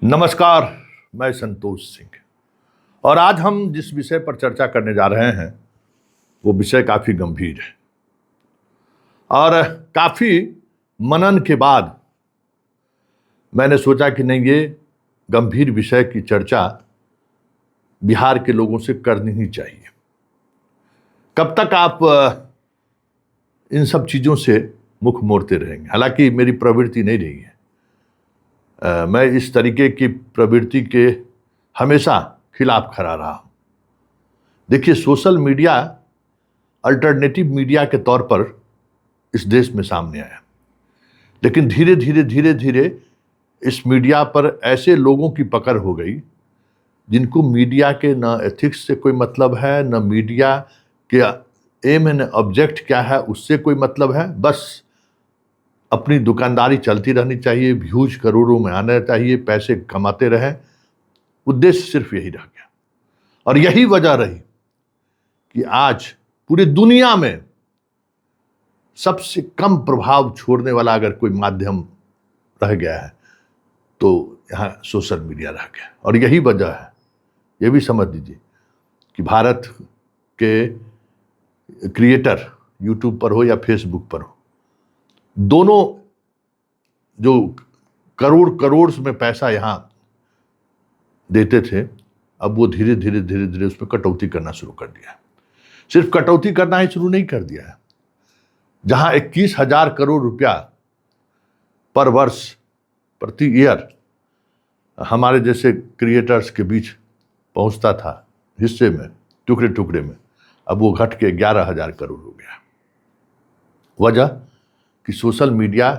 नमस्कार, मैं संतोष सिंह और आज हम जिस विषय पर चर्चा करने जा रहे हैं वो विषय काफी गंभीर है और काफी मनन के बाद मैंने सोचा कि नहीं, ये गंभीर विषय की चर्चा बिहार के लोगों से करनी ही चाहिए। कब तक आप इन सब चीजों से मुख मोड़ते रहेंगे? हालांकि मेरी प्रवृत्ति नहीं रही है, मैं इस तरीके की प्रवृत्ति के हमेशा खिलाफ खड़ा रहा हूं। देखिए, सोशल मीडिया अल्टरनेटिव मीडिया के तौर पर इस देश में सामने आया, लेकिन धीरे धीरे इस मीडिया पर ऐसे लोगों की पकड़ हो गई जिनको मीडिया के न एथिक्स से कोई मतलब है, न मीडिया के एम एंड ऑब्जेक्ट क्या है उससे कोई मतलब है। बस अपनी दुकानदारी चलती रहनी चाहिए, व्यूज करोड़ों में आना चाहिए, पैसे कमाते रहें, उद्देश्य सिर्फ यही रह गया। और यही वजह रही कि आज पूरी दुनिया में सबसे कम प्रभाव छोड़ने वाला अगर कोई माध्यम रह गया है तो यहाँ सोशल मीडिया रह गया। और यही वजह है, ये भी समझ लीजिए कि भारत के क्रिएटर यूट्यूब पर हो या फेसबुक पर हो, दोनों जो करोड़ में पैसा यहां देते थे, अब वो धीरे धीरे उसमें कटौती करना शुरू कर दिया है। सिर्फ कटौती करना ही शुरू नहीं कर दिया है, जहां 21,000 करोड़ रुपया पर वर्ष प्रति ईयर हमारे जैसे क्रिएटर्स के बीच पहुंचता था हिस्से में, टुकड़े में, अब वो घट के 11,000 करोड़ हो गया। वजह कि सोशल मीडिया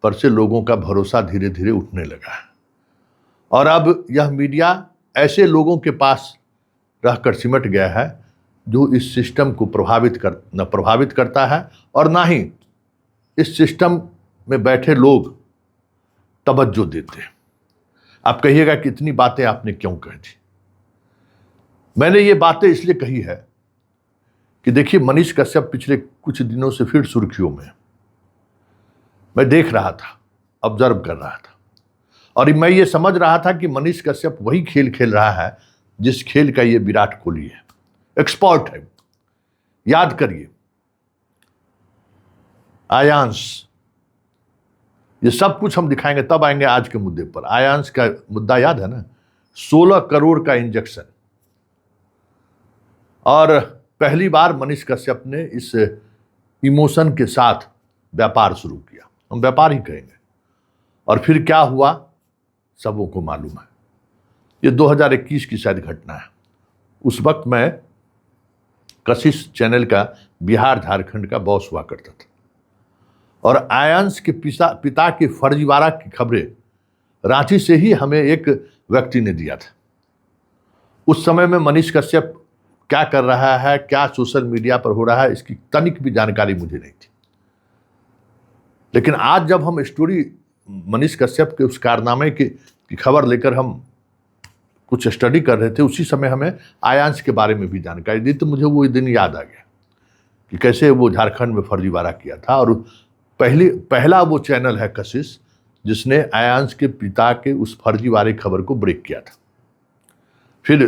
पर से लोगों का भरोसा धीरे धीरे उठने लगा है और अब यह मीडिया ऐसे लोगों के पास रहकर सिमट गया है जो इस सिस्टम को न प्रभावित करता है और ना ही इस सिस्टम में बैठे लोग तवज्जो देते हैं। आप कहिएगा कि इतनी बातें आपने क्यों कही थी? मैंने ये बातें इसलिए कही है कि देखिए, मनीष कश्यप पिछले कुछ दिनों से फिर सुर्खियों में। मैं देख रहा था, ऑब्जर्व कर रहा था और मैं ये समझ रहा था कि मनीष कश्यप वही खेल खेल रहा है जिस खेल का ये विराट कोहली है, एक्सपर्ट है। याद करिए, आयांश, ये सब कुछ हम दिखाएंगे, तब आएंगे आज के मुद्दे पर। आयांश का मुद्दा याद है ना, 16 करोड़ का इंजेक्शन, और पहली बार मनीष कश्यप ने इस इमोशन के साथ व्यापार शुरू किया। हम व्यापार ही कहेंगे। और फिर क्या हुआ सबों को मालूम है। ये 2021 की शायद घटना है। उस वक्त मैं कशिश चैनल का बिहार झारखंड का बॉस हुआ करता था और आयांश के पिता के फर्जीवाड़ा की खबरें रांची से ही हमें एक व्यक्ति ने दिया था। उस समय में मनीष कश्यप क्या कर रहा है, क्या सोशल मीडिया पर हो रहा है, इसकी तनिक भी जानकारी मुझे नहीं थी। लेकिन आज जब हम स्टोरी मनीष कश्यप के उस कारनामे की खबर लेकर हम कुछ स्टडी कर रहे थे, उसी समय हमें आयांश के बारे में भी जानकारी दी, तो मुझे वो दिन याद आ गया कि कैसे वो झारखंड में फर्जीवाड़ा किया था। और पहला वो चैनल है कशिश जिसने आयांश के पिता के उस फर्जीवाड़े खबर को ब्रेक किया था। फिर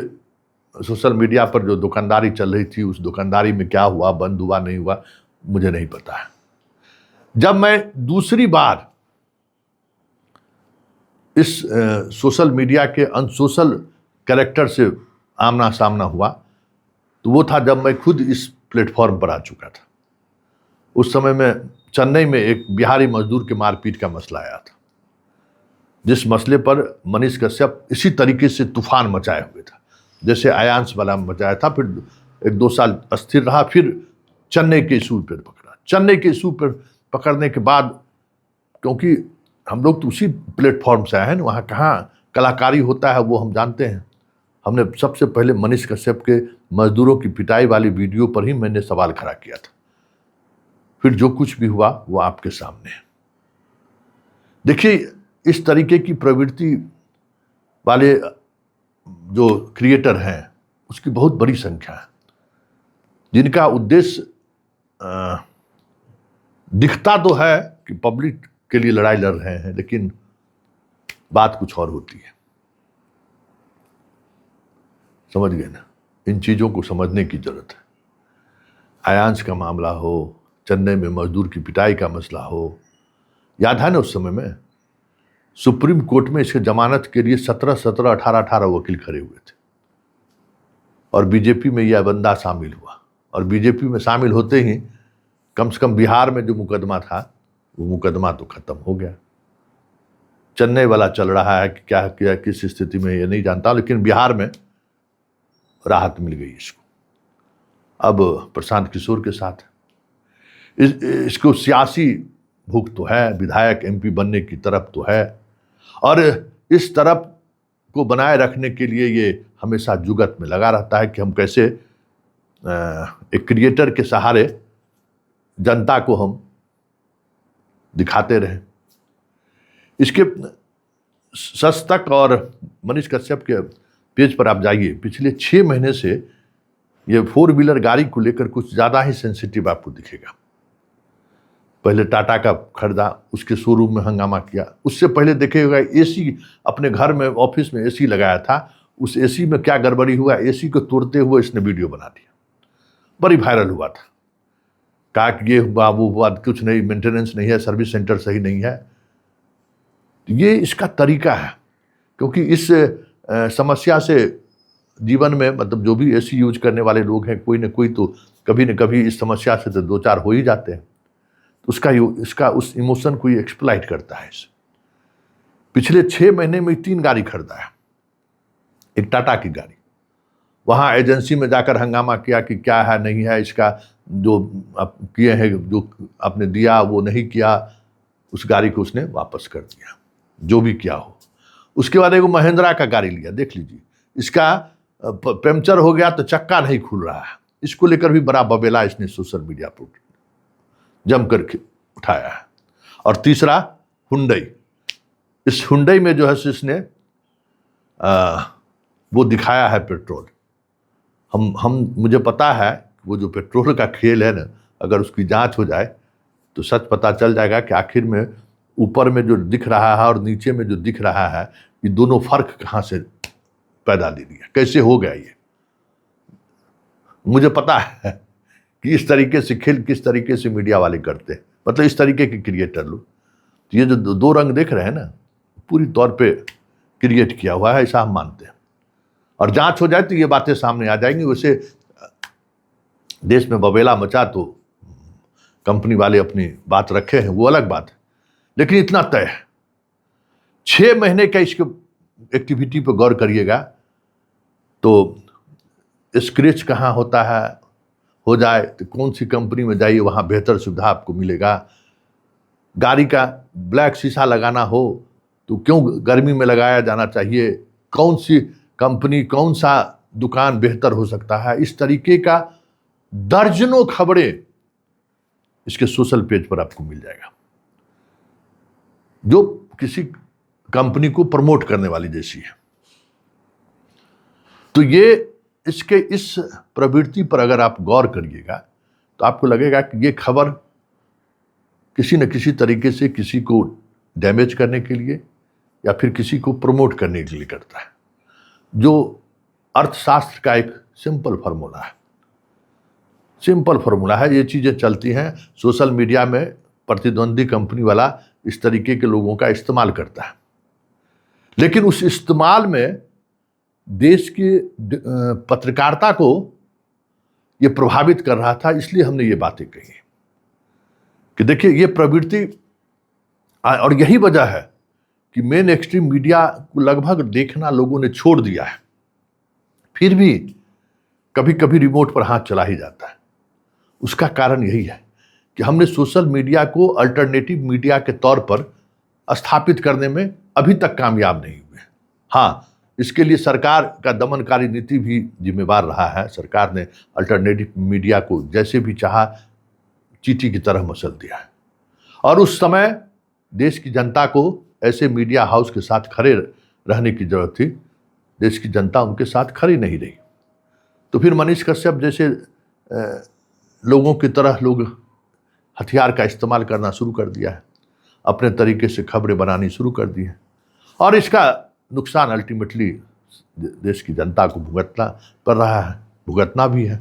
सोशल मीडिया पर जो दुकानदारी चल रही थी, उस दुकानदारी में क्या हुआ, बंद हुआ नहीं हुआ, मुझे नहीं पता है। जब मैं दूसरी बार इस सोशल मीडिया के अनसोशल कैरेक्टर से आमना सामना हुआ तो वो था जब मैं खुद इस प्लेटफॉर्म पर आ चुका था। उस समय में चेन्नई में एक बिहारी मजदूर के मारपीट का मसला आया था, जिस मसले पर मनीष कश्यप इसी तरीके से तूफान मचाए हुए था जैसे आयांश वाला मचाया था। फिर 1-2 साल अस्थिर रहा, फिर चेन्नई के इशू पर पकड़ा। चेन्नई के इशू पर पकड़ने के बाद, क्योंकि हम लोग तो उसी प्लेटफॉर्म से आए हैं ना, वहाँ कहाँ कलाकारी होता है वो हम जानते हैं। हमने सबसे पहले मनीष कश्यप के मजदूरों की पिटाई वाली वीडियो पर ही मैंने सवाल खड़ा किया था। फिर जो कुछ भी हुआ वो आपके सामने है। देखिए, इस तरीके की प्रवृत्ति वाले जो क्रिएटर हैं उसकी बहुत बड़ी संख्या है, जिनका उद्देश्य दिखता तो है कि पब्लिक के लिए लड़ाई लड़ रहे हैं, लेकिन बात कुछ और होती है। समझ गए ना? इन चीज़ों को समझने की जरूरत है। आयांश का मामला हो, चेन्नई में मजदूर की पिटाई का मसला हो, याद है ना उस समय में सुप्रीम कोर्ट में इसके जमानत के लिए 17 18 वकील खड़े हुए थे और बीजेपी में यह बंदा शामिल हुआ। और बीजेपी में शामिल होते ही कम से कम बिहार में जो मुकदमा था वो मुकदमा तो खत्म हो गया। चेन्नई वाला चल रहा है कि क्या किया, किस स्थिति में ये नहीं जानता, लेकिन बिहार में राहत मिल गई इसको। अब प्रशांत किशोर के साथ इसको सियासी भूख तो है, विधायक एमपी बनने की तरफ तो है, और इस तरफ को बनाए रखने के लिए ये हमेशा जुगत में लगा रहता है कि हम कैसे एक क्रिएटर के सहारे जनता को हम दिखाते रहें। इसके सच तक और मनीष कश्यप के पेज पर आप जाइए, पिछले 6 महीने से ये 4 व्हीलर गाड़ी को लेकर कुछ ज़्यादा ही सेंसिटिव आपको दिखेगा। पहले टाटा का खरीदा, उसके शोरूम में हंगामा किया। उससे पहले देखेगा एसी, अपने घर में ऑफिस में एसी लगाया था, उस एसी में क्या गड़बड़ी हुआ, एसी को तोड़ते हुए इसने वीडियो बना दिया, बड़ी वायरल हुआ था। कहा कि ये हुआ वो हुआ, कुछ नहीं, मेंटेनेंस नहीं है, सर्विस सेंटर सही नहीं है। ये इसका तरीका है, क्योंकि इस समस्या से जीवन में, मतलब जो भी एसी यूज करने वाले लोग हैं, कोई न कोई तो कभी न कभी इस समस्या से तो 2-4 हो ही जाते हैं। तो इसका उस इमोशन को ये एक्सप्लॉइट करता है। पिछले 6 महीने में 3 गाड़ी खरीदा है, एक टाटा की गाड़ी। वहाँ एजेंसी में जाकर हंगामा किया कि क्या है नहीं है, इसका जो आप किए हैं, जो आपने दिया वो नहीं किया, उस गाड़ी को उसने वापस कर दिया, जो भी किया हो। उसके बाद एक महिंद्रा का गाड़ी लिया, देख लीजिए, इसका पंचर हो गया तो चक्का नहीं खुल रहा है, इसको लेकर भी बड़ा बबेला इसने सोशल मीडिया पर जम करके उठाया है। और तीसरा हुंडई, इस हुंडई में जो है इसने वो दिखाया है पेट्रोल। मुझे पता है वो जो पेट्रोल का खेल है ना, अगर उसकी जांच हो जाए तो सच पता चल जाएगा कि आखिर में ऊपर में जो दिख रहा है और नीचे में जो दिख रहा है, ये दोनों फर्क कहाँ से पैदा ले लिया, कैसे हो गया ये। मुझे पता है कि इस तरीके से खेल किस तरीके से मीडिया वाले करते हैं, मतलब इस तरीके के क्रिएटर लोग। तो ये जो 2 रंग देख रहे हैं ना, पूरी तौर पे क्रिएट किया हुआ है, ऐसा हम मानते हैं। और जांच हो जाए तो ये बातें सामने आ जाएंगी। वैसे देश में बबेला मचा तो कंपनी वाले अपनी बात रखे हैं, वो अलग बात है, लेकिन इतना तय है 6 महीने का इसके एक्टिविटी पर गौर करिएगा तो स्क्रैच कहाँ होता है, हो जाए तो कौन सी कंपनी में जाइए, वहाँ बेहतर सुविधा आपको मिलेगा। गाड़ी का ब्लैक शीशा लगाना हो तो क्यों गर्मी में लगाया जाना चाहिए, कौन सी कंपनी, कौन सा दुकान बेहतर हो सकता है, इस तरीके का दर्जनों खबरें इसके सोशल पेज पर आपको मिल जाएगा, जो किसी कंपनी को प्रमोट करने वाली जैसी है। तो ये इसके इस प्रवृत्ति पर अगर आप गौर करिएगा तो आपको लगेगा कि ये खबर किसी न किसी तरीके से किसी को डैमेज करने के लिए या फिर किसी को प्रमोट करने के लिए करता है, जो अर्थशास्त्र का एक सिंपल फार्मूला है। सिंपल फार्मूला है, ये चीज़ें चलती हैं। सोशल मीडिया में प्रतिद्वंदी कंपनी वाला इस तरीके के लोगों का इस्तेमाल करता है, लेकिन उस इस्तेमाल में देश की पत्रकारिता को ये प्रभावित कर रहा था। इसलिए हमने ये बातें कही कि देखिए ये प्रवृत्ति, और यही वजह है कि मेन एक्सट्रीम मीडिया को लगभग देखना लोगों ने छोड़ दिया है, फिर भी कभी कभी रिमोट पर हाथ चला ही जाता है। उसका कारण यही है कि हमने सोशल मीडिया को अल्टरनेटिव मीडिया के तौर पर स्थापित करने में अभी तक कामयाब नहीं हुए। हाँ, इसके लिए सरकार का दमनकारी नीति भी जिम्मेवार रहा है। सरकार ने अल्टरनेटिव मीडिया को जैसे भी चाहा चींटी की तरह मसल दिया है, और उस समय देश की जनता को ऐसे मीडिया हाउस के साथ खड़े रहने की जरूरत थी। देश की जनता उनके साथ खड़ी नहीं रही, तो फिर मनीष कश्यप जैसे लोगों की तरह लोग हथियार का इस्तेमाल करना शुरू कर दिया है, अपने तरीके से खबरें बनानी शुरू कर दी हैं, और इसका नुकसान अल्टीमेटली देश की जनता को भुगतना पड़ रहा है, भुगतना भी है।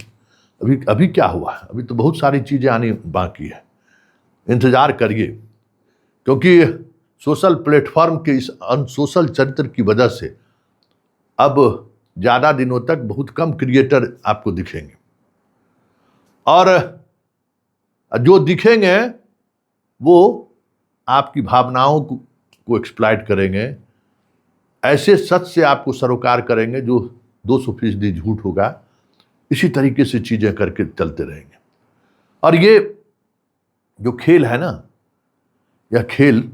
अभी क्या हुआ है, अभी तो बहुत सारी चीज़ें आनी बाकी है, इंतजार करिए। क्योंकि सोशल प्लेटफॉर्म के इस अनसोशल चरित्र की वजह से अब ज़्यादा दिनों तक बहुत कम क्रिएटर आपको दिखेंगे, और जो दिखेंगे वो आपकी भावनाओं को एक्सप्लॉइट करेंगे, ऐसे सच से आपको सरोकार करेंगे जो 200% झूठ होगा। इसी तरीके से चीज़ें करके चलते रहेंगे। और ये जो खेल है ना, यह खेल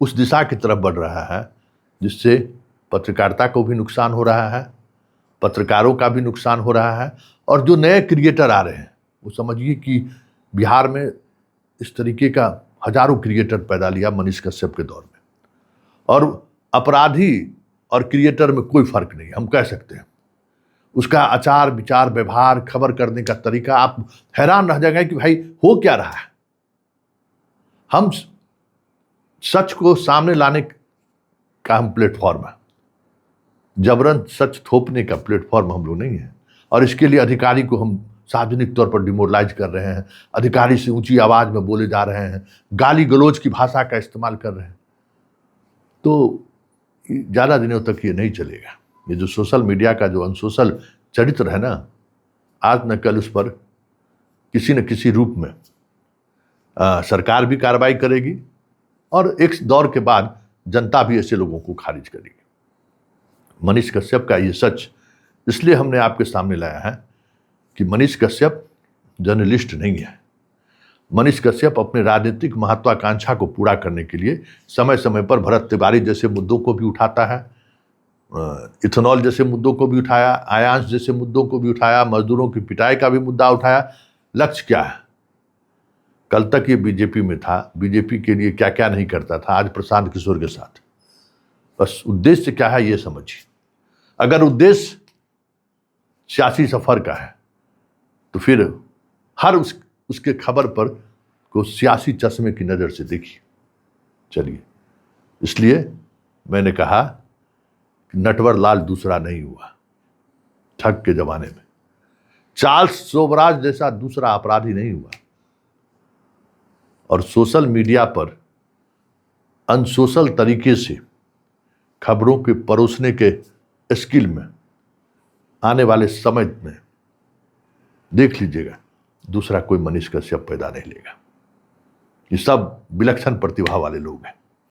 उस दिशा की तरफ बढ़ रहा है जिससे पत्रकारिता को भी नुकसान हो रहा है, पत्रकारों का भी नुकसान हो रहा है, और जो नए क्रिएटर आ रहे हैं वो समझिए कि बिहार में इस तरीके का हजारों क्रिएटर पैदा लिया मनीष कश्यप के दौर में, और अपराधी और क्रिएटर में कोई फर्क नहीं, हम कह सकते हैं। उसका आचार विचार व्यवहार खबर करने का तरीका, आप हैरान रह जाएंगे कि भाई हो क्या रहा है। हम सच को सामने लाने का हम प्लेटफॉर्म है, जबरन सच थोपने का प्लेटफॉर्म हम लोग नहीं है। और इसके लिए अधिकारी को हम सार्वजनिक तौर पर डिमोरलाइज कर रहे हैं, अधिकारी से ऊंची आवाज में बोले जा रहे हैं, गाली गलौज की भाषा का इस्तेमाल कर रहे हैं। तो ज़्यादा दिनों तक ये नहीं चलेगा। ये जो सोशल मीडिया का जो अनसोशल चरित्र है ना, आज न कल उस पर किसी न किसी रूप में सरकार भी कार्रवाई करेगी, और एक दौर के बाद जनता भी ऐसे लोगों को खारिज करेगी। मनीष कश्यप का ये सच इसलिए हमने आपके सामने लाया है कि मनीष कश्यप जर्नलिस्ट नहीं है। मनीष कश्यप अपने राजनीतिक महत्वाकांक्षा को पूरा करने के लिए समय समय पर भरत तिवारी जैसे मुद्दों को भी उठाता है, इथेनॉल जैसे मुद्दों को भी उठाया, आयांश जैसे मुद्दों को भी उठाया, मजदूरों की पिटाई का भी मुद्दा उठाया। लक्ष्य क्या है? कल तक ये बीजेपी में था, बीजेपी के लिए क्या क्या नहीं करता था, आज प्रशांत किशोर के साथ। बस उद्देश्य क्या है ये समझिए। अगर उद्देश्य सियासी सफर का है तो फिर हर उसके खबर पर को सियासी चश्मे की नजर से देखिए। चलिए, इसलिए मैंने कहा कि नटवर लाल दूसरा नहीं हुआ ठग के जमाने में, चार्ल्स सोबराज जैसा दूसरा अपराधी नहीं हुआ। और सोशल मीडिया पर अनसोशल तरीके से खबरों के परोसने के स्किल में आने वाले समय में देख लीजिएगा, दूसरा कोई मनीष कश्यप पैदा नहीं लेगा। ये सब विलक्षण प्रतिभा वाले लोग हैं।